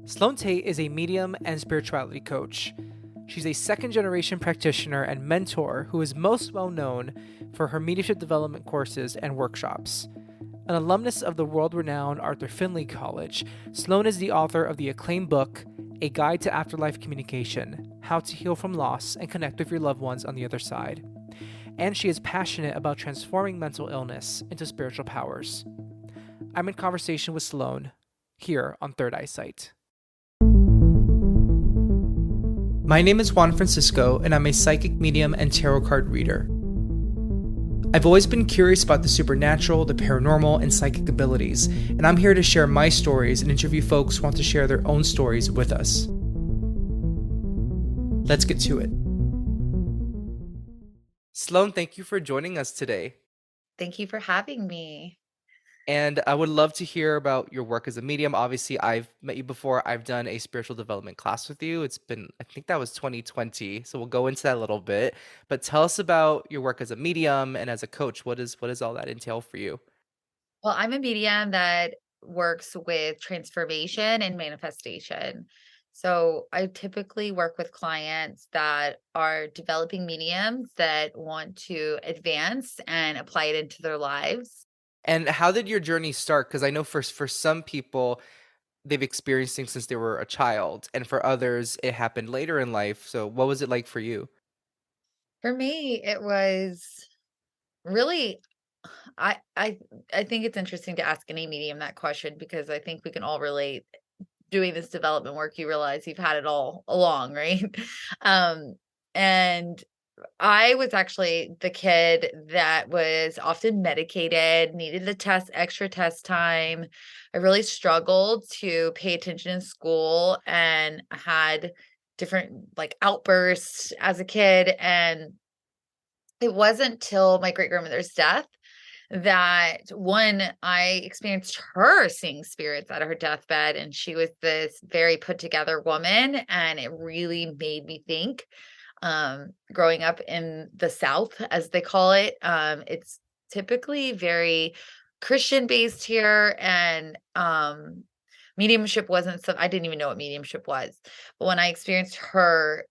Sloan Tate is a medium and spirituality coach. She's a second-generation practitioner and mentor who is most well known for her mediumship development courses and workshops. An alumnus of the world-renowned Arthur Findlay College, Sloan is the author of the acclaimed book, A Guide to Afterlife Communication: How to Heal from Loss and Connect with Your Loved Ones on the Other Side. And she is passionate about transforming mental illness into spiritual powers. I'm in conversation with Sloan here on Third Eyesight. My name is Juan Francisco, and I'm a psychic medium and tarot card reader. I've always been curious about the supernatural, the paranormal, and psychic abilities, and I'm here to share my stories and interview folks who want to share their own stories with us. Let's get to it. Sloan, thank you for joining us today. Thank you for having me. And I would love to hear about your work as a medium. Obviously, I've met you before. I've done a spiritual development class with you. It's been, I think that was 2020. So we'll go into that a little bit. But tell us about your work as a medium and as a coach. What does all that entail for you? Well, I'm a medium that works with transformation and manifestation. So I typically work with clients that are developing mediums that want to advance and apply it into their lives. And how did your journey start? Because I know for some people, they've experienced things since they were a child, and for others, it happened later in life. So what was it like for you? For me, it was really I I I think it's interesting to ask any medium that question because I think we can all relate. Doing this development work, you realize you've had it all along, right? Um, and I was actually the kid that was often medicated, needed the extra test time. I really struggled to pay attention in school and had different like outbursts as a kid. And it wasn't till my great grandmother's death that one, I experienced her seeing spirits at her deathbed, and she was this very put together woman, and it really made me think. Growing up in the South, as they call it, it's typically very Christian based here, and mediumship wasn't some. I didn't even know what mediumship was, but when I experienced her,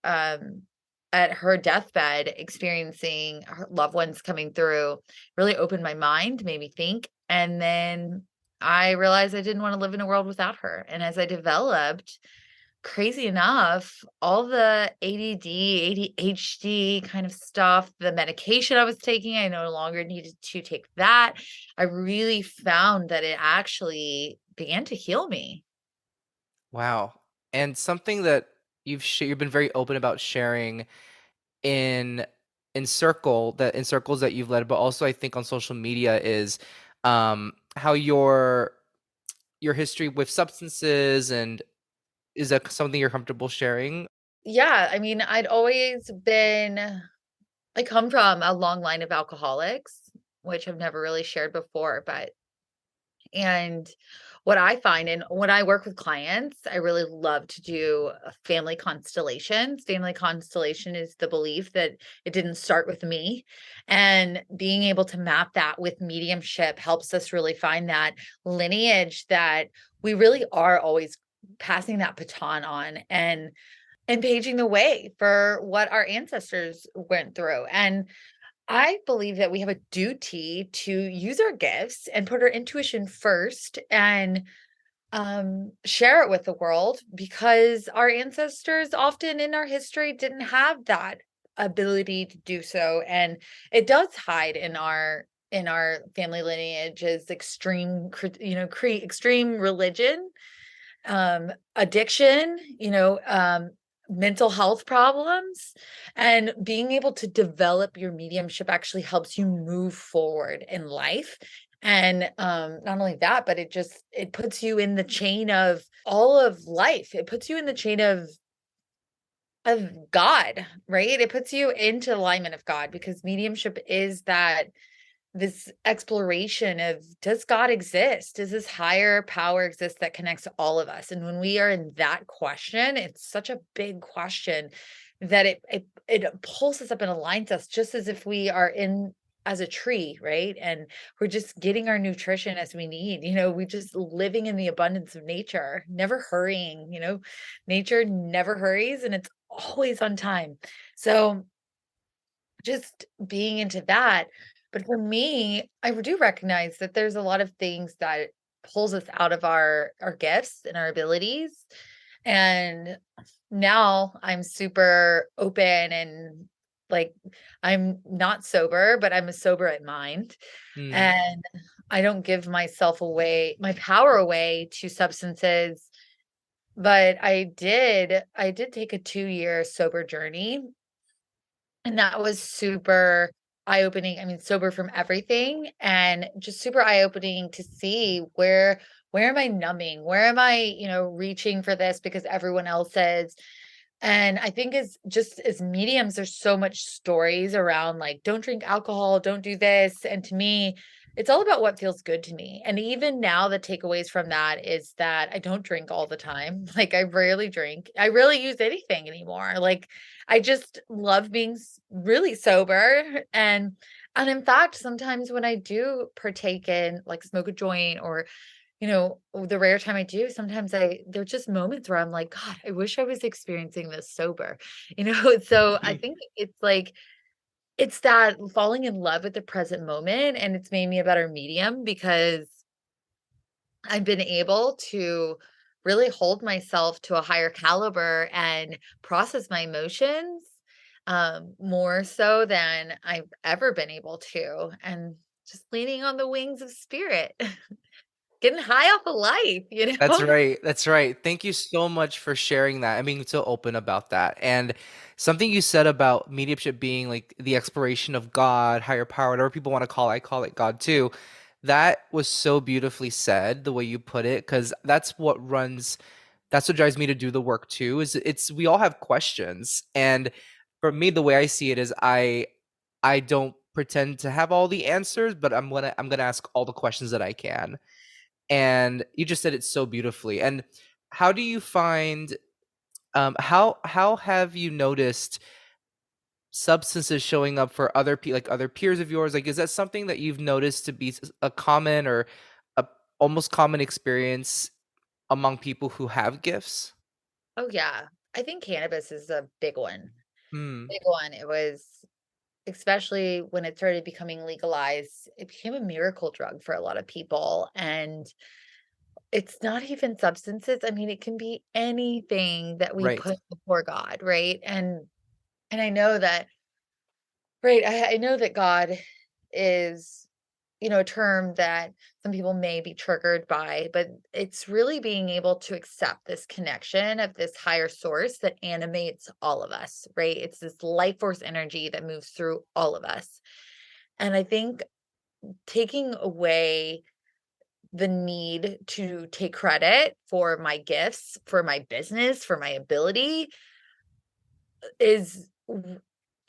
at her deathbed, experiencing her loved ones coming through really opened my mind, made me think, and then I realized I didn't wanna live in a world without her, and as I developed, crazy enough, all the ADD, ADHD kind of stuff, the medication I was taking, I no longer needed to take that. I really found that it actually began to heal me. Wow. And something that you've been very open about sharing in in circles that you've led, but also I think on social media is how your history with substances, and is that something you're comfortable sharing? Yeah, I mean, I come from a long line of alcoholics, which I've never really shared before, but and what I find and when I work with clients, I really love to do family constellations. Family constellation is the belief that it didn't start with me. And being able to map that with mediumship helps us really find that lineage that we really are always passing that baton on and paging the way for what our ancestors went through. And I believe that we have a duty to use our gifts and put our intuition first and share it with the world because our ancestors often in our history didn't have that ability to do so. And it does hide in our family lineage as extreme, extreme religion, addiction, mental health problems, and being able to develop your mediumship actually helps you move forward in life. And not only that, but it puts you in the chain of all of life. It puts you in the chain of God, right? It puts you into alignment of God because mediumship is that this exploration of does God exist? Does this higher power exist that connects all of us? And when we are in that question, it's such a big question that it pulls us up and aligns us just as if we are in as a tree, right? And we're just getting our nutrition as we need. We just living in the abundance of nature, never hurrying. Nature never hurries and it's always on time. So just being into that. But for me, I do recognize that there's a lot of things that pulls us out of our gifts and our abilities. And now I'm super open and like I'm not sober, but I'm a sober at mind. Mm. And I don't give myself away, my power away to substances. But I did take a 2-year sober journey, and that was super eye-opening. I mean, sober from everything and just super eye-opening to see where am I numbing? Where am I, reaching for this because everyone else says. And I think as mediums, there's so much stories around like, don't drink alcohol, don't do this. And to me, it's all about what feels good to me. And even now, the takeaways from that is that I don't drink all the time. Like I rarely drink. I really use anything anymore. Like I just love being really sober. And in fact, sometimes when I do partake in like smoke a joint or the rare time I do, sometimes there're just moments where I'm like, God, I wish I was experiencing this sober, So I think it's like, it's that falling in love with the present moment. And it's made me a better medium because I've been able to really hold myself to a higher caliber and process my emotions more so than I've ever been able to. And just leaning on the wings of spirit, getting high off of life, That's right. That's right. Thank you so much for sharing that and being so open about that. And something you said about mediumship being like the exploration of God, higher power, whatever people want to call it, I call it God too. That was so beautifully said, the way you put it, because that's what drives me to do the work too, is we all have questions. And for me, the way I see it is I don't pretend to have all the answers, but I'm gonna ask all the questions that I can. And you just said it so beautifully. And how do you find how have you noticed substances showing up for like other peers of yours? Like, is that something that you've noticed to be a common or a almost common experience among people who have gifts? Oh, yeah. I think cannabis is a big one. Hmm. Big one. It was especially when it started becoming legalized, it became a miracle drug for a lot of people, and it's not even substances. I mean, it can be anything that we Right. put before God, right? And I know that right, I know that God is, a term that some people may be triggered by, but it's really being able to accept this connection of this higher source that animates all of us, right? It's this life force energy that moves through all of us. And I think taking away the need to take credit for my gifts, for my business, for my ability is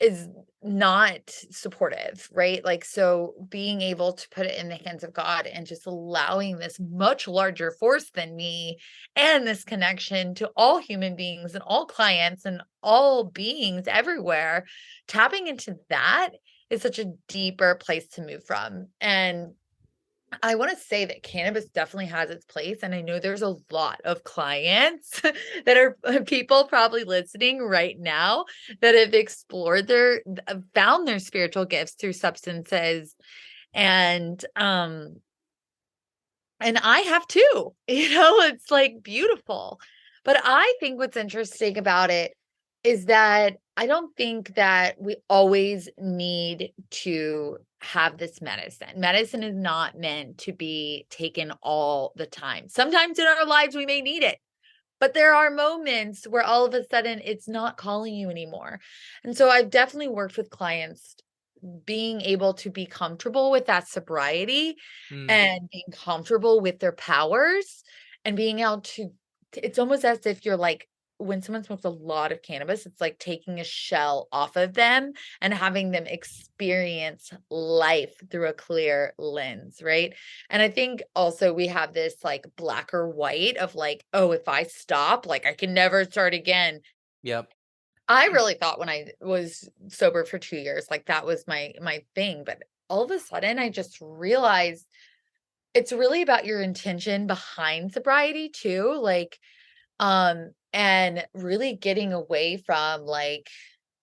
is not supportive, right? Like, so being able to put it in the hands of God and just allowing this much larger force than me and this connection to all human beings and all clients and all beings everywhere, tapping into that is such a deeper place to move from. And I wanna say that cannabis definitely has its place, and I know there's a lot of clients that are people probably listening right now that have explored found their spiritual gifts through substances, and, um, and I have too, it's, like, beautiful. But I think what's interesting about it is that I don't think that we always need to have this medicine. Medicine is not meant to be taken all the time. Sometimes in our lives, we may need it, but there are moments where all of a sudden it's not calling you anymore. And so I've definitely worked with clients being able to be comfortable with that sobriety Hmm. and being comfortable with their powers and being able to it's almost as if you're like when someone smokes a lot of cannabis, it's like taking a shell off of them and having them experience life through a clear lens, right? And I think also we have this like black or white of like, oh, if I stop, like I can never start again. Yep. I really thought when I was sober for 2 years, like that was my thing, but all of a sudden I just realized it's really about your intention behind sobriety too, like, and really getting away from, like,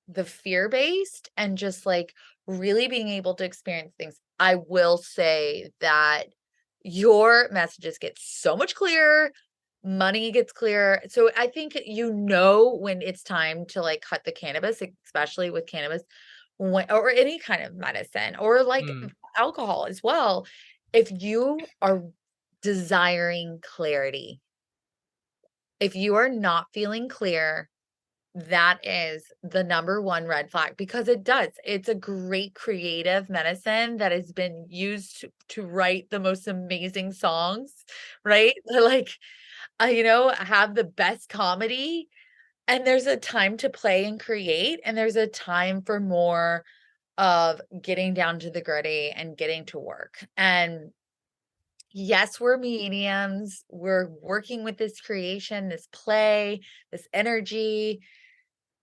the fear-based and just, like, really being able to experience things. I will say that your messages get so much clearer, money gets clearer. So I think when it's time to, like, cut the cannabis, especially with cannabis, when or any kind of medicine or, like, Mm, alcohol as well. If you are desiring clarity, if you are not feeling clear, that is the number one red flag because it does. It's a great creative medicine that has been used to write the most amazing songs, right? Like, have the best comedy. And there's a time to play and create, and there's a time for more of getting down to the gritty and getting to work. And yes, we're mediums. We're working with this creation, this play, this energy,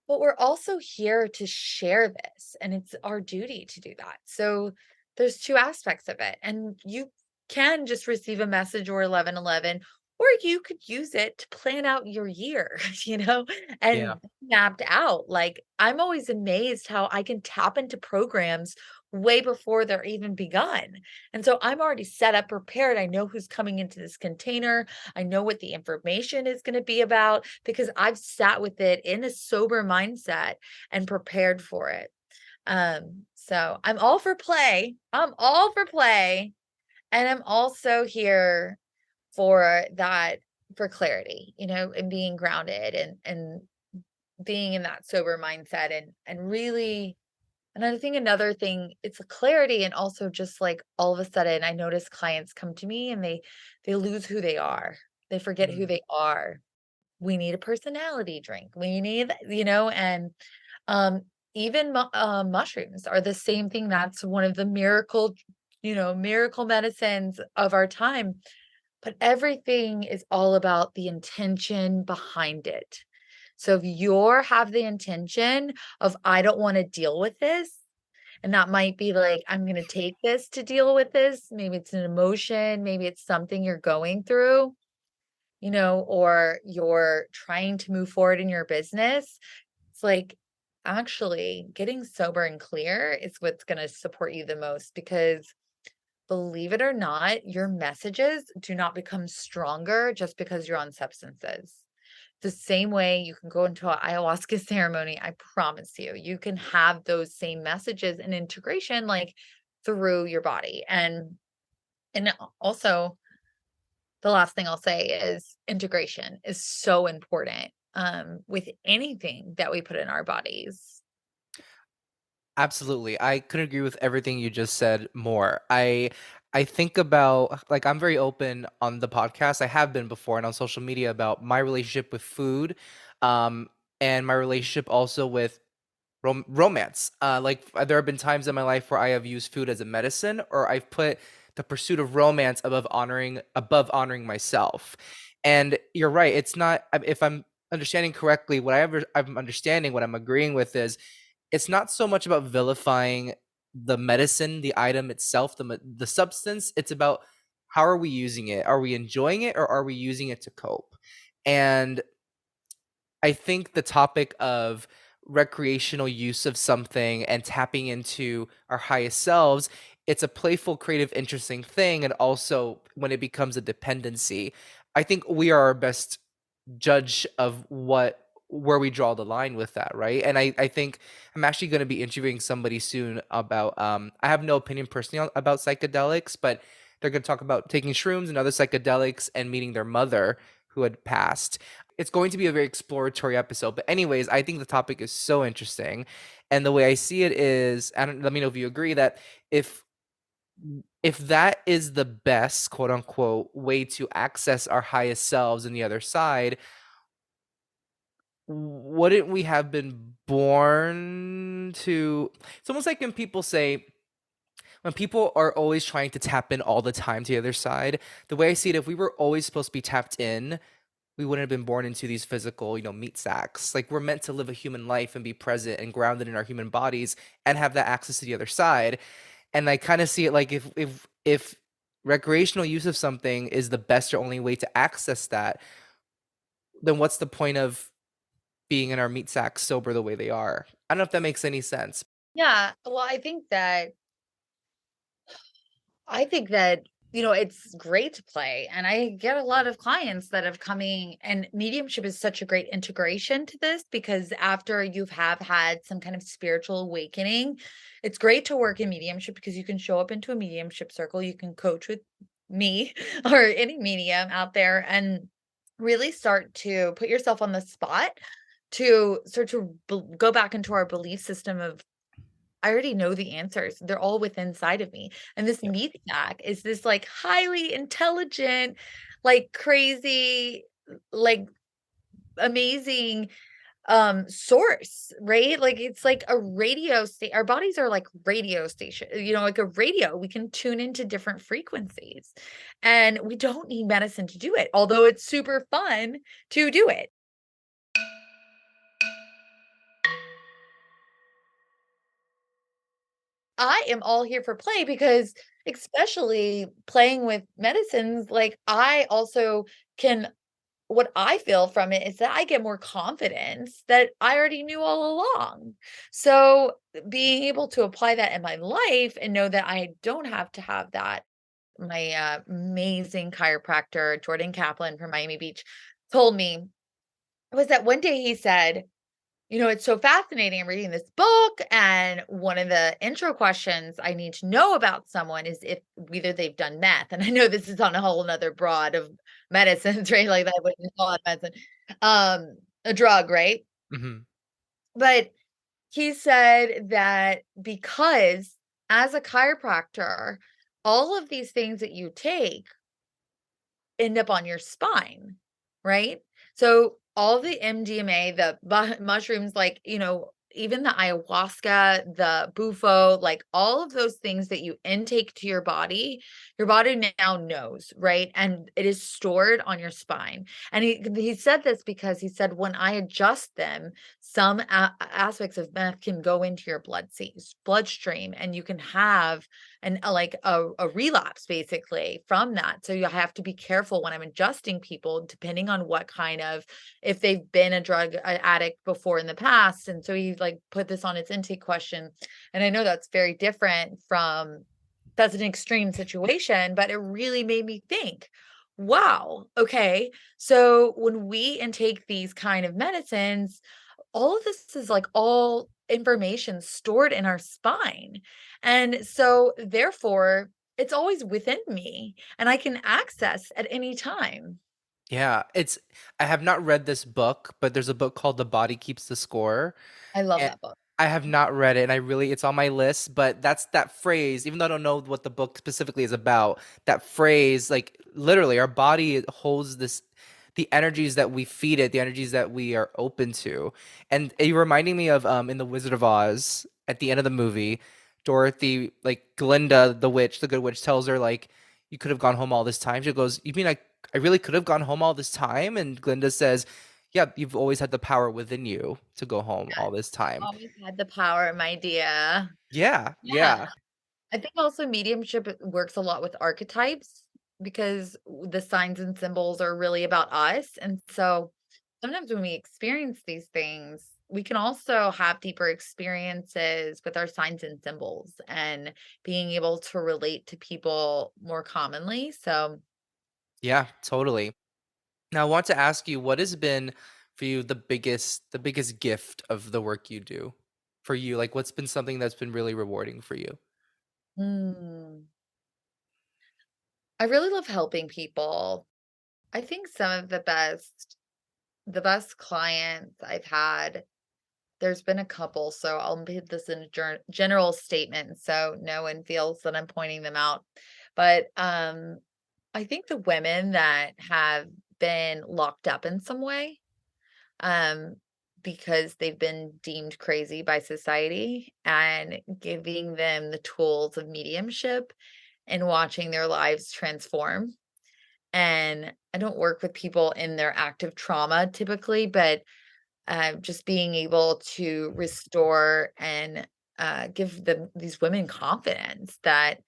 but we're also here to share this, and it's our duty to do that. So there's two aspects of it. And you can just receive a message or 1111, or you could use it to plan out your year, yeah. and mapped out. Like, I'm always amazed how I can tap into programs way before they're even begun. And so I'm already set up, prepared. I know who's coming into this container. I know what the information is going to be about because I've sat with it in a sober mindset and prepared for it. So I'm all for play. I'm all for play. And I'm also here for that, for clarity, and being grounded and being in that sober mindset and really. And I think another thing, it's a clarity and also just like all of a sudden I notice clients come to me and they lose who they are. They forget who Mm. they are. We need a personality drink. We need, and um even mushrooms are the same thing. That's one of the miracle medicines of our time. But everything is all about the intention behind it. So if you're have the intention of I don't want to deal with this, and that might be like, I'm going to take this to deal with this. Maybe it's an emotion, maybe it's something you're going through, or you're trying to move forward in your business. It's like, actually, getting sober and clear is what's going to support you the most because believe it or not, your messages do not become stronger just because you're on substances. The same way you can go into an ayahuasca ceremony, I promise you, you can have those same messages and integration like through your body. And also the last thing I'll say is integration is so important with anything that we put in our bodies. Absolutely. I couldn't agree with everything you just said more. I think about, like, I'm very open on the podcast. I have been before and on social media about my relationship with food, um, and my relationship also with romance. There have been times in my life where I have used food as a medicine, or I've put the pursuit of romance above honoring myself. And you're right. It's not, if I'm understanding correctly, I'm understanding, what I'm agreeing with is it's not so much about vilifying the medicine, the item itself, the substance. It's about how are we using it? Are we enjoying it, or are we using it to cope? And I think the topic of recreational use of something and tapping into our highest selves, it's a playful, creative, interesting thing. And also, when it becomes a dependency, I think we are our best judge of where we draw the line with that, right? And I think I'm actually going to be interviewing somebody soon about I have no opinion personally about psychedelics, but they're going to talk about taking shrooms and other psychedelics and meeting their mother who had passed. It's going to be a very exploratory episode, but anyways, I think the topic is so interesting, and the way I see it is, and let me know if you agree, that if that is the best, quote unquote, way to access our highest selves in the other side, wouldn't we have been born to? It's almost like when people are always trying to tap in all the time to the other side, the way I see it, if we were always supposed to be tapped in, we wouldn't have been born into these physical, meat sacks. Like, we're meant to live a human life and be present and grounded in our human bodies and have that access to the other side. And I kind of see it like if recreational use of something is the best or only way to access that, then what's the point of being in our meat sacks sober the way they are? I don't know if that makes any sense. Yeah, well, I think that, it's great to play. And I get a lot of clients that have coming, and mediumship is such a great integration to this because after you have had some kind of spiritual awakening, it's great to work in mediumship because you can show up into a mediumship circle. You can coach with me or any medium out there and really start to put yourself on the spot to start to go back into our belief system of I already know the answers. They're all within inside of me. And this Yep. meat sack is this like highly intelligent, like crazy, like amazing source, right? Like it's like a radio station. Our bodies are like radio station, like a radio. We can tune into different frequencies. And we don't need medicine to do it, although it's super fun to do it. I am all here for play because especially playing with medicines, like I also can what I feel from it is that I get more confidence that I already knew all along. So being able to apply that in my life and know that I don't have to have that. My amazing chiropractor, Jordan Kaplan from Miami Beach, told me was that one day he said, it's so fascinating. I'm reading this book, and one of the intro questions I need to know about someone is if whether they've done meth. And I know this is on a whole nother broad of medicines, right? Like that wouldn't call it medicine, a drug, right? Hmm. But he said that because as a chiropractor, all of these things that you take end up on your spine, right? So all the MDMA, the mushrooms, like, even the ayahuasca, the bufo, like all of those things that you intake to your body now knows, right? And it is stored on your spine. And he said this because he said, when I adjust them, some aspects of meth can go into your bloodstream, and you can have like a relapse basically from that. So you have to be careful when I'm adjusting people, depending on what kind of, if they've been a drug addict before in the past. And so he like put this on its intake question. And I know that's very different from, that's an extreme situation, but it really made me think, wow, okay. So when we intake these kind of medicines, all of this is like all information stored in our spine. And so therefore, it's always within me and I can access at any time. Yeah, I have not read this book, but there's a book called The Body Keeps the Score. I love And that book. I have not read it, and it's on my list, but that's that phrase, even though I don't know what the book specifically is about, that phrase, like literally our body holds the energies that we feed it, the energies that we are open to. And you're reminding me of in The Wizard of Oz, at the end of the movie, Dorothy, like Glinda, the witch, the good witch, tells her like, you could have gone home all this time. She goes, you mean I really could have gone home all this time? And Glinda says, yeah, you've always had the power within you to go home all this time. Always had the power, my dear. Yeah, Yeah. yeah, I think also mediumship works a lot with archetypes because the signs and symbols are really about us. And so sometimes when we experience these things, we can also have deeper experiences with our signs and symbols and being able to relate to people more commonly. So, yeah, totally. Now, I want to ask you, what has been for you the biggest gift of the work you do for you? Like, what's been something that's been really rewarding for you? hmm, I really love helping people. I think some of the best clients I've had, there's been a couple, so I'll put this in a general statement so no one feels that I'm pointing them out. But I think the women that have been locked up in some way, um, because they've been deemed crazy by society, and giving them the tools of mediumship and watching their lives transform. And I don't work with people in their active trauma typically, but just being able to restore and give them these women confidence that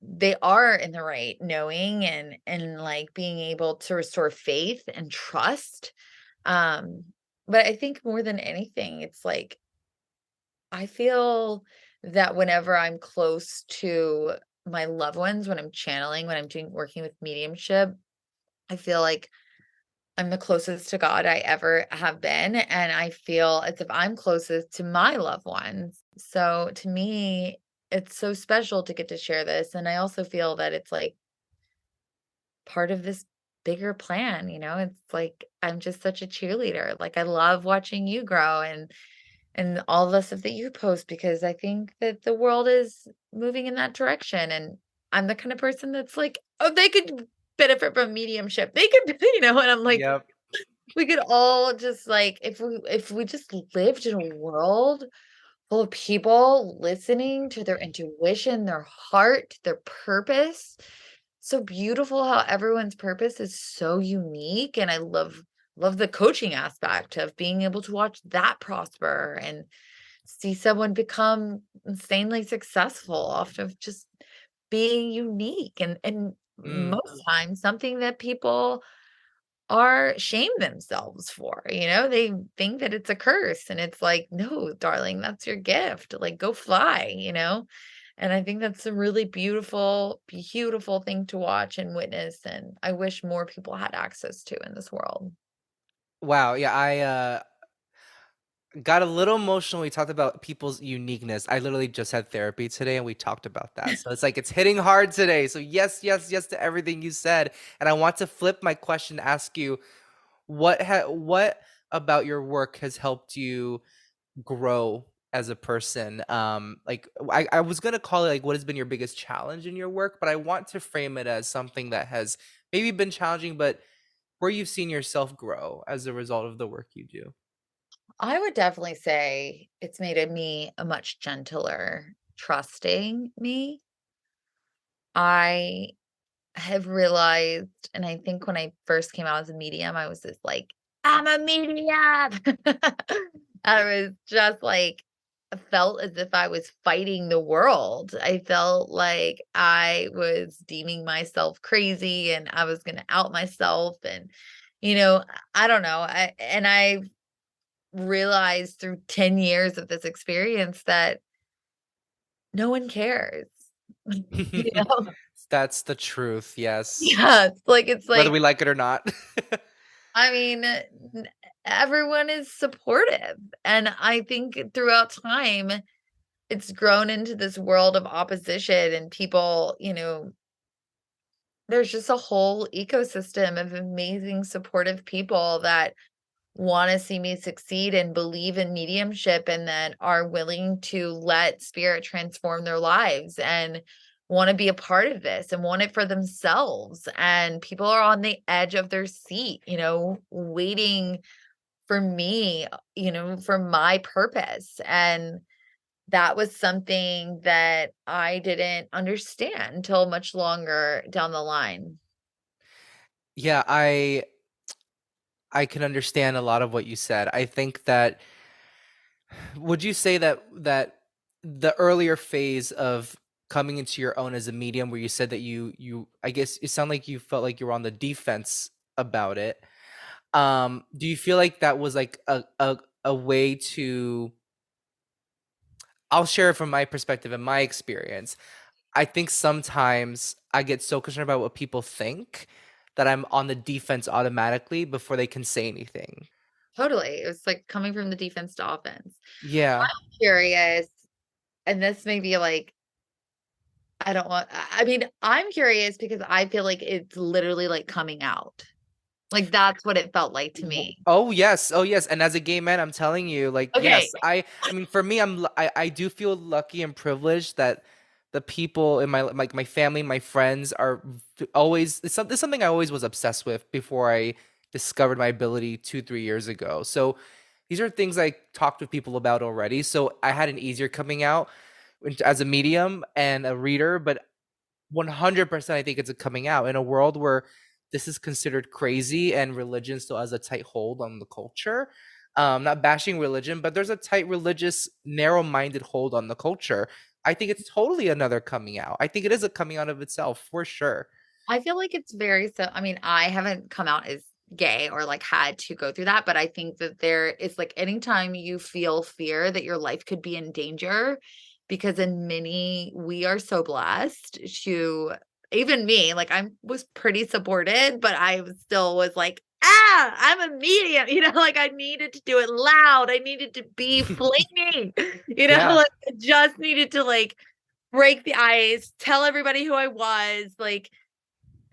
they are in the right knowing and like being able to restore faith and trust. Um, but I think more than anything, it's like I feel that whenever I'm close to my loved ones, when I'm channeling, when I'm doing working with mediumship, I feel like I'm the closest to God I ever have been, and I feel as if I'm closest to my loved ones. So to me, it's so special to get to share this, and I also feel that it's like part of this bigger plan, you know? It's like I'm just such a cheerleader. Like I love watching you grow and all the stuff that you post because I think that the world is moving in that direction. And I'm the kind of person that's like, oh, they could benefit from mediumship. They could, and I'm like, Yep. we could all just like if we just lived in a world full of people listening to their intuition, their heart, their purpose. So beautiful how everyone's purpose is so unique. And I love the coaching aspect of being able to watch that prosper and see someone become insanely successful off of just being unique and Mm. most times something that people are shame themselves for, they think that it's a curse and it's like, no, darling, that's your gift. Like go fly. And I think that's a really beautiful, beautiful thing to watch and witness. And I wish more people had access to in this world. Wow. Yeah. I got a little emotional. We talked about people's uniqueness. I literally just had therapy today and we talked about that. So it's like it's hitting hard today. So yes, yes, yes to everything you said. And I want to flip my question, ask you what about your work has helped you grow as a person? Like I was gonna call it like what has been your biggest challenge in your work, but I want to frame it as something that has maybe been challenging, but where you've seen yourself grow as a result of the work you do. I would definitely say it's made me a much gentler, trusting me. I have realized, and I think when I first came out as a medium, I was just like, "I'm a medium." I was just like I felt as if I was fighting the world. I felt like I was deeming myself crazy and I was gonna out myself and, you know, I don't know. I realized through 10 years of this experience that no one cares. You know? That's the truth, yes. Yeah, it's Whether like we like it or not. I mean, everyone is supportive. And I think throughout time, it's grown into this world of opposition and people, there's just a whole ecosystem of amazing supportive people that want to see me succeed and believe in mediumship and that are willing to let spirit transform their lives and want to be a part of this and want it for themselves. And people are on the edge of their seat, waiting for me, for my purpose. And that was something that I didn't understand until much longer down the line. Yeah, I can understand a lot of what you said. I think that would you say that the earlier phase of coming into your own as a medium where you said that you I guess it sounded like you felt like you were on the defense about it. Do you feel like that was like a way to I'll share it from my perspective and my experience. I think sometimes I get so concerned about what people think that I'm on the defense automatically before they can say anything. Totally. It was like coming from the defense to offense. Yeah. I'm curious, and this may be like, I don't want, I mean, I'm curious because I feel like it's literally like coming out. Like that's what it felt like to me. Oh yes, oh yes. And as a gay man, I'm telling you, like, Okay. yes, I mean, for me, I do feel lucky and privileged that the people in my like my family, my friends are always it's something I always was obsessed with before I discovered my ability 2, 3 years ago. So these are things I talked with people about already. So I had an easier coming out as a medium and a reader, but 100% I think it's a coming out in a world where this is considered crazy and religion still has a tight hold on the culture. Not bashing religion, but there's a tight religious, narrow-minded hold on the culture. I think it's totally another coming out. I think it is a coming out of itself for sure. I feel like it's very so I mean, I haven't come out as gay or like had to go through that, but I think that there is like anytime you feel fear that your life could be in danger, because in many we are so blessed to even me, like I was pretty supported, but still was like, I'm a medium, like I needed to do it loud. I needed to be flaming, Yeah. like I just needed to like break the ice, tell everybody who I was, like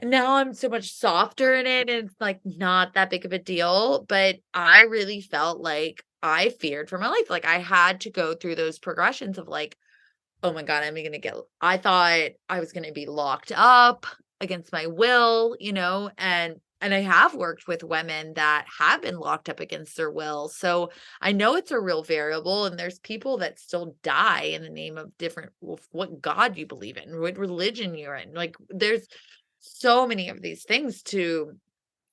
and now I'm so much softer in it, and it's, like, not that big of a deal, but I really felt like I feared for my life, like, I had to go through those progressions of, like, "Oh my god, I thought I was gonna be locked up against my will," and I have worked with women that have been locked up against their will, so I know it's a real variable, and there's people that still die in the name of different what God you believe in, what religion you're in, like, there's so many of these things to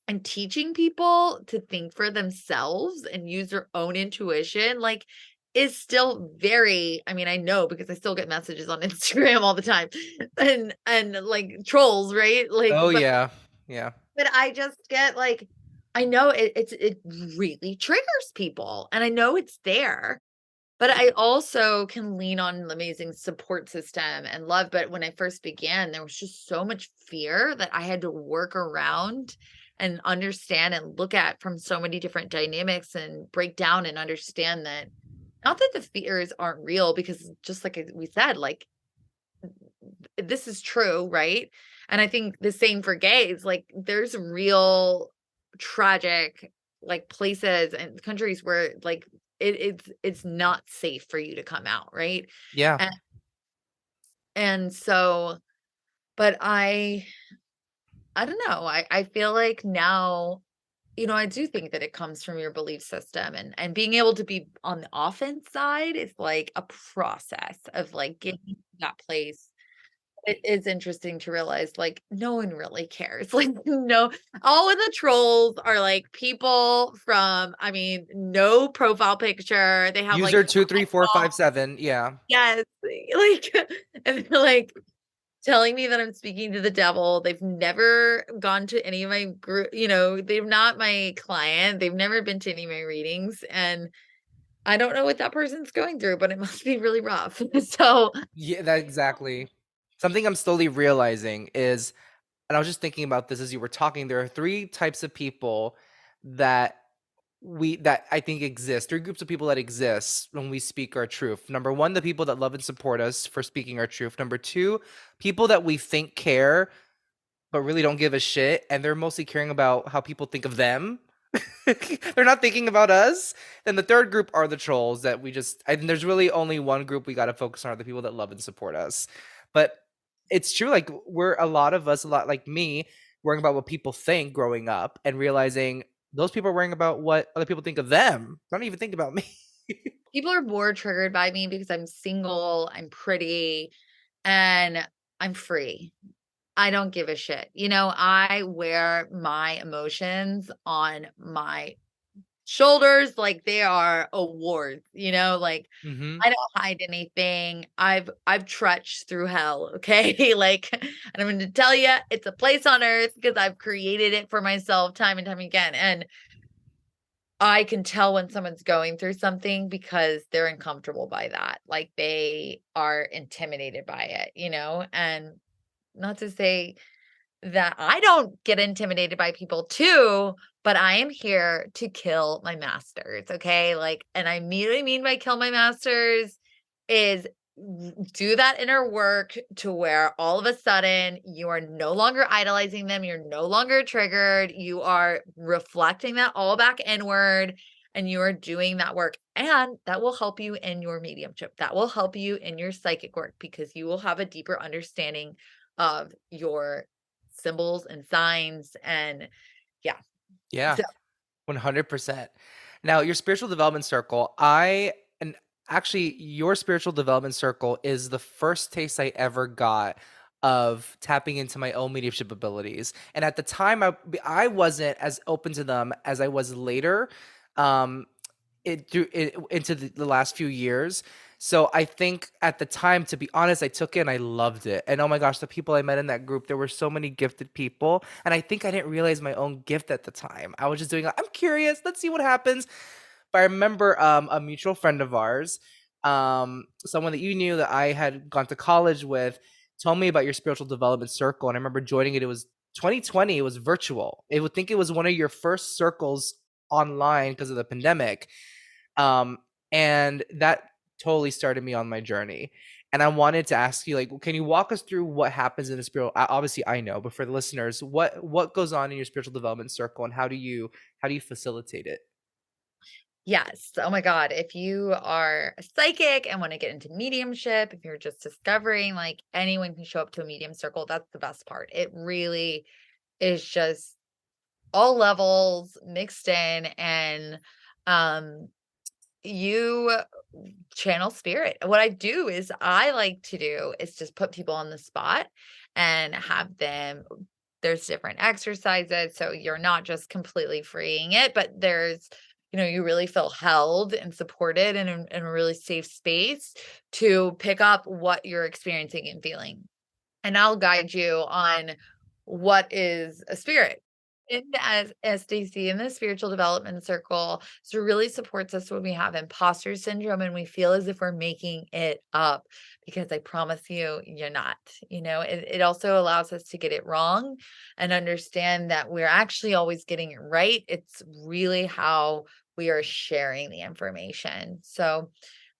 and teaching people to think for themselves and use their own intuition, like, is still very I mean, I know because I still get messages on Instagram all the time like, trolls, right? Like, Oh yeah. Yeah. but I just get, like I know it really triggers people, and I know it's there, but I also can lean on an amazing support system and love, but when I first began, there was just so much fear that I had to work around and understand and look at from so many different dynamics and break down and understand that not that the fears aren't real because just like we said, like this is true, right? And I think the same for gays, like there's real tragic like places and countries where like it's not safe for you to come out, right? Yeah. And and so but I don't know. I feel like now, I do think that it comes from your belief system and being able to be on the offense side is like a process of like getting to that place. It is interesting to realize, like, no one really cares. Like, no, all of the trolls are like people from, I mean, no profile picture. They have like, User 23457. Yeah. yes, like, and they're like telling me that I'm speaking to the devil. They've never gone to any of my group, they're not my client. They've never been to any of my readings. And I don't know what that person's going through, but it must be really rough. So, Yeah, that exactly. Something I'm slowly realizing is, and I was just thinking about this as you were talking, there are three types of people that that I think exist. Three groups of people that exist when we speak our truth. Number one, the people that love and support us for speaking our truth. Number two, people that we think care but really don't give a shit, and they're mostly caring about how people think of them. They're not thinking about us. Then the third group are the trolls that we just. I think there's really only one group we got to focus on, are the people that love and support us. But it's true, like we're a lot of us, a lot like me, worrying about what people think growing up, and realizing those people are worrying about what other people think of them. Don't even think about me. people are more triggered by me because I'm single, I'm pretty, and I'm free. I don't give a shit. I wear my emotions on my shoulders like they are awards, like Hmm. I don't hide anything. I've trudged through hell, okay? Like, and I'm going to tell you, it's a place on earth because I've created it for myself time and time again. And I can tell when someone's going through something because they're uncomfortable by that. Like they are intimidated by it, And not to say that I don't get intimidated by people too, but I am here to kill my masters, okay? Like, and I immediately mean by kill my masters is do that inner work to where all of a sudden you are no longer idolizing them, you're no longer triggered, you are reflecting that all back inward and you are doing that work. And that will help you in your mediumship. That will help you in your psychic work because you will have a deeper understanding of your symbols and signs and yeah. Yeah. So 100%. Now, your spiritual development circle, and actually, your spiritual development circle is the first taste I ever got of tapping into my own mediumship abilities. And at the time, I wasn't as open to them as I was later. Um, it through it into the last few years. So I think at the time, to be honest, I took it and I loved it. And oh my gosh, the people I met in that group, there were so many gifted people. And I think I didn't realize my own gift at the time. I was just doing, like, I'm curious, let's see what happens. But I remember a mutual friend of ours, someone that you knew that I had gone to college with, told me about your spiritual development circle. And I remember joining it. It was 2020, it was virtual. I would think it was one of your first circles online because of the pandemic. Um, and that totally started me on my journey. And I wanted to ask you, like, can you walk us through what happens in the spiritual? Obviously, I know, but for the listeners, what goes on in your spiritual development circle, and how do you facilitate it? Yes. Oh my God. If you are a psychic and want to get into mediumship, if you're just discovering, like anyone can show up to a medium circle, that's the best part. It really is just all levels mixed in, and um you channel spirit. What I do is I like to do is just put people on the spot and have them, there's different exercises. So you're not just completely freeing it, but there's, you really feel held and supported and in a really safe space to pick up what you're experiencing and feeling. And I'll guide you on what is a spirit. And as SDC in the spiritual development circle, so really supports us when we have imposter syndrome and we feel as if we're making it up, because I promise you, you're not. It also allows us to get it wrong and understand that we're actually always getting it right. It's really how we are sharing the information. So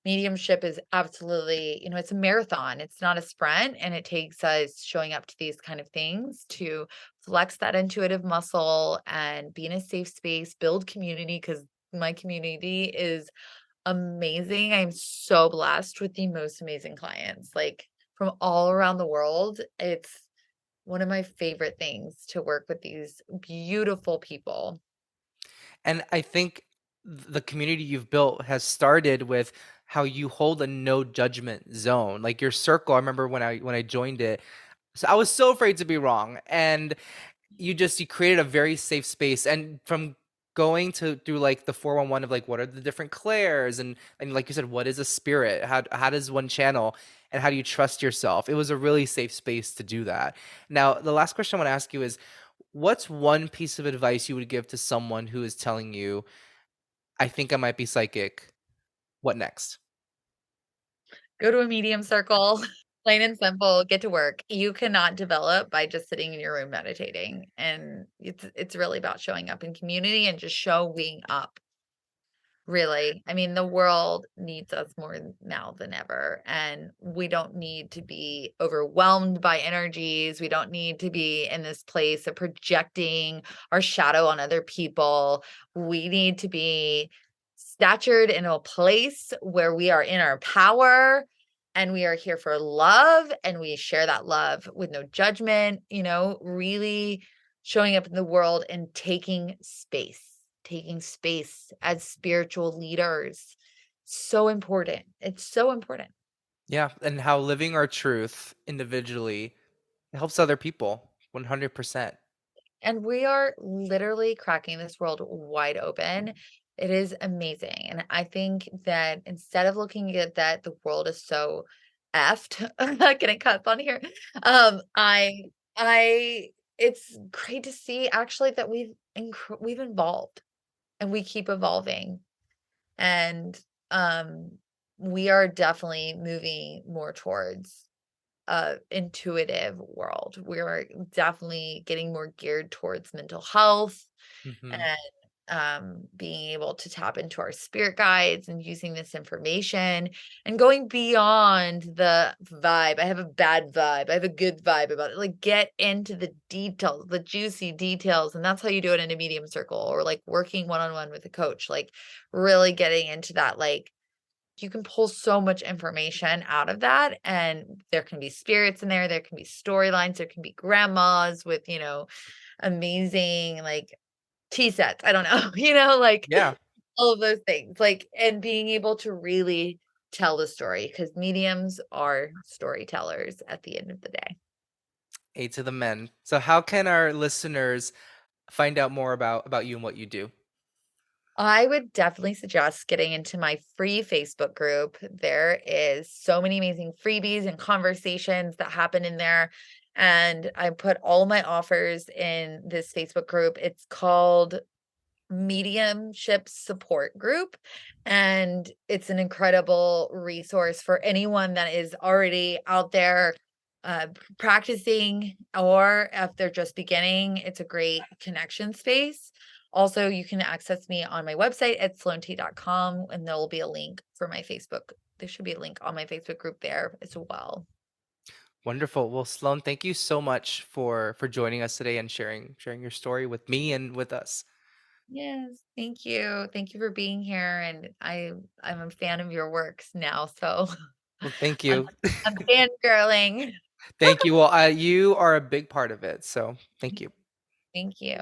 mediumship is absolutely, it's a marathon. It's not a sprint. And it takes us showing up to these kind of things to flex that intuitive muscle and be in a safe space, build community, because my community is amazing. I'm so blessed with the most amazing clients, like from all around the world. It's one of my favorite things to work with these beautiful people. And I think the community you've built has started with how you hold a no judgment zone. Like your circle, I remember when I joined it, so I was so afraid to be wrong. And you created a very safe space. And from going to through like the 411 of like what are the different clairs, and like you said, what is a spirit? How does one channel, and how do you trust yourself? It was a really safe space to do that. Now, the last question I want to ask you is, what's one piece of advice you would give to someone who is telling you, I think I might be psychic. What next? Go to a medium circle, plain and simple, get to work. You cannot develop by just sitting in your room meditating. And it's really about showing up in community and just showing up. Really. I mean, the world needs us more now than ever. And we don't need to be overwhelmed by energies. We don't need to be in this place of projecting our shadow on other people. We need to be statured in a place where we are in our power and we are here for love, and we share that love with no judgment, really showing up in the world and taking space as spiritual leaders. So important. It's so important. Yeah, and how living our truth individually helps other people 100%. And we are literally cracking this world wide open. It is amazing. And I think that instead of looking at that the world is so effed, getting cuts on here. I it's great to see actually that we've evolved and we keep evolving. And um we are definitely moving more towards intuitive world. We're definitely getting more geared towards mental health Mhm. and being able to tap into our spirit guides and using this information and going beyond the vibe. I have a bad vibe. I have a good vibe about it. Like, get into the details, the juicy details. And that's how you do it in a medium circle, or like working one on one with a coach, like really getting into that. Like, you can pull so much information out of that, and there can be spirits in there can be storylines, there can be grandmas with, amazing, like, tea sets, I don't know, like, Yeah, all of those things, like, and being able to really tell the story, because mediums are storytellers at the end of the day. A to the men. So how can our listeners find out more about you and what you do? I would definitely suggest getting into my free Facebook group. There is so many amazing freebies and conversations that happen in there. And I put all my offers in this Facebook group. It's called Mediumship Support Group, and it's an incredible resource for anyone that is already out there practicing, or if they're just beginning. It's a great connection space. Also, you can access me on my website at sloantate.com, and there will be a link for my Facebook. There should be a link on my Facebook group there as well. Wonderful. Well, Sloan, thank you so much for joining us today and sharing your story with me and with us. Yes, thank you. Thank you for being here. And I'm a fan of your works now. So Well, thank I'm you. I'm fangirling. Thank you. Well, you are a big part of it, so thank you. Thank you.